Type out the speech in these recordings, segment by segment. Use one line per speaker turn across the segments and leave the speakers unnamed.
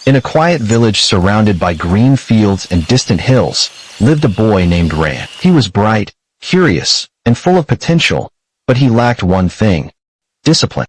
In a quiet village surrounded by green fields and distant hills, lived a boy named Rayan. He was bright, curious, and full of potential, but he lacked one thing: discipline.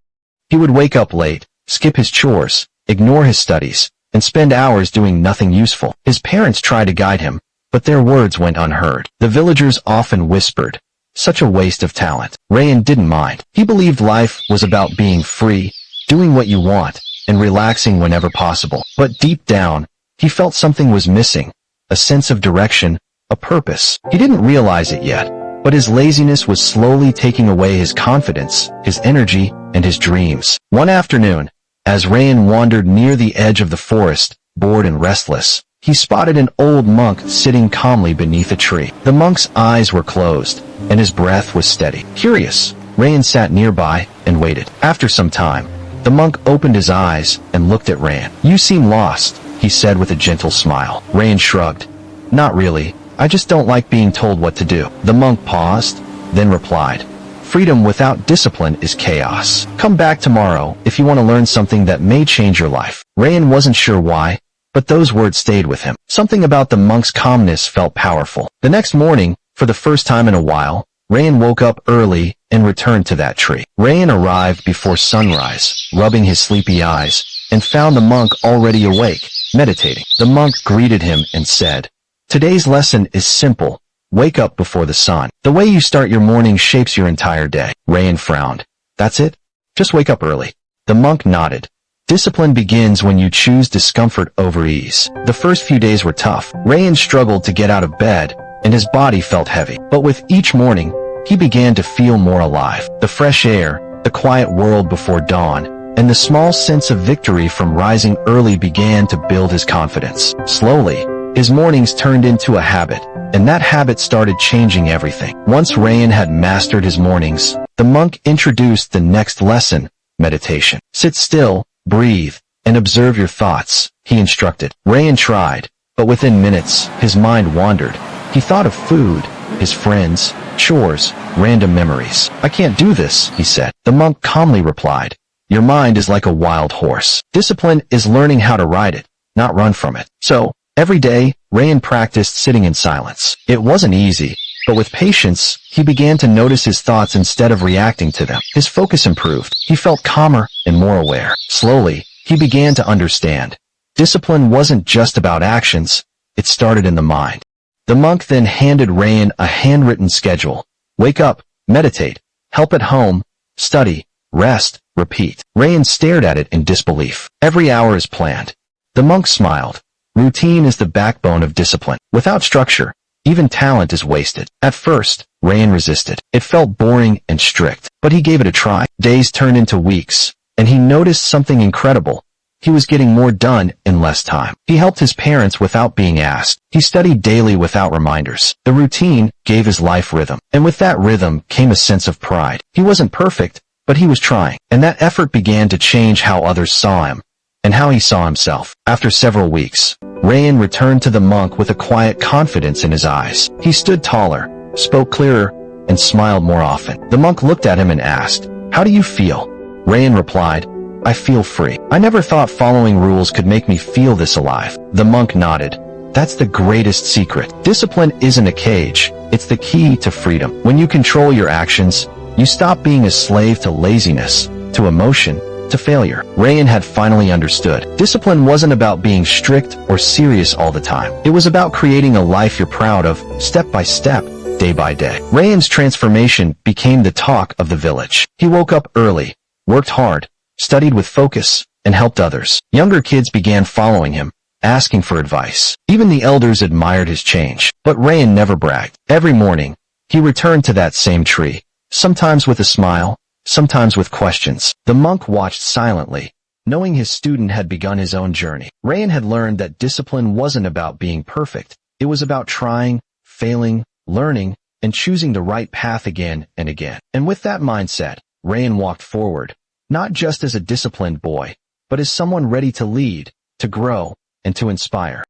He would wake up late, skip his chores, ignore his studies, and spend hours doing nothing useful. His parents tried to guide him, but their words went unheard. The villagers often whispered, "Such a waste of talent." Rayan didn't mind. He believed life was about being free, doing what you want, and relaxing whenever possible. But deep down, he felt something was missing, a sense of direction, a purpose. He didn't realize it yet, but his laziness was slowly taking away his confidence, his energy, and his dreams. One afternoon, as Rayan wandered near the edge of the forest, bored and restless, he spotted an old monk sitting calmly beneath a tree. The monk's eyes were closed, and his breath was steady. Curious, Rayan sat nearby and waited. After some time, the monk opened his eyes and looked at Rayan. "You seem lost," he said with a gentle smile. Rayan shrugged. "Not really. I just don't like being told what to do." The monk paused, then replied, "Freedom without discipline is chaos. Come back tomorrow if you want to learn something that may change your life." Rayan wasn't sure why, but those words stayed with him. Something about the monk's calmness felt powerful. The next morning, for the first time in a while, Rayan woke up early and returned to that tree. Rayan arrived before sunrise, rubbing his sleepy eyes, and found the monk already awake, meditating. The monk greeted him and said, "Today's lesson is simple. Wake up before the sun. The way you start your morning shapes your entire day." Rayan frowned. "That's it? Just wake up early." The monk nodded. "Discipline begins when you choose discomfort over ease." The first few days were tough. Rayan struggled to get out of bed, and his body felt heavy. But with each morning, he began to feel more alive. The fresh air, the quiet world before dawn, and the small sense of victory from rising early began to build his confidence. Slowly, his mornings turned into a habit, and that habit started changing everything. Once Rayan had mastered his mornings, the monk introduced the next lesson: meditation. "Sit still, breathe, and observe your thoughts," he instructed. Rayan tried, but within minutes, his mind wandered. He thought of food, his friends, chores, random memories. "I can't do this," he said. The monk calmly replied, "Your mind is like a wild horse. Discipline is learning how to ride it, not run from it." So, every day, Rayan practiced sitting in silence. It wasn't easy, but with patience, he began to notice his thoughts instead of reacting to them. His focus improved. He felt calmer and more aware. Slowly, he began to understand. Discipline wasn't just about actions, it started in the mind. The monk then handed Rayan a handwritten schedule. Wake up, meditate, help at home, study, rest, repeat. Rayan stared at it in disbelief. Every hour is planned. The monk smiled. Routine is the backbone of discipline. Without structure, even talent is wasted. At first, Rayan resisted. It felt boring and strict, but he gave it a try. Days turned into weeks, and he noticed something incredible. He was getting more done in less time. He helped his parents without being asked. He studied daily without reminders. The routine gave his life rhythm, and with that rhythm came a sense of pride. He wasn't perfect, but he was trying, and that effort began to change how others saw him, and how he saw himself. After several weeks, Rayan returned to the monk with a quiet confidence in his eyes. He stood taller, spoke clearer, and smiled more often. The monk looked at him and asked, "How do you feel?" Rayan replied, "I feel free. I never thought following rules could make me feel this alive." The monk nodded. "That's the greatest secret. Discipline isn't a cage, it's the key to freedom. When you control your actions, you stop being a slave to laziness, to emotion, to failure." Rayan had finally understood. Discipline wasn't about being strict or serious all the time. It was about creating a life you're proud of, step by step, day by day. Rayan's transformation became the talk of the village. He woke up early, worked hard, studied with focus, and helped others. Younger kids began following him, asking for advice. Even the elders admired his change. But Rayan never bragged. Every morning, he returned to that same tree, sometimes with a smile, sometimes with questions. The monk watched silently, knowing his student had begun his own journey. Rayan had learned that discipline wasn't about being perfect. It was about trying, failing, learning, and choosing the right path again and again. And with that mindset, Rayan walked forward, not just as a disciplined boy, but as someone ready to lead, to grow, and to inspire.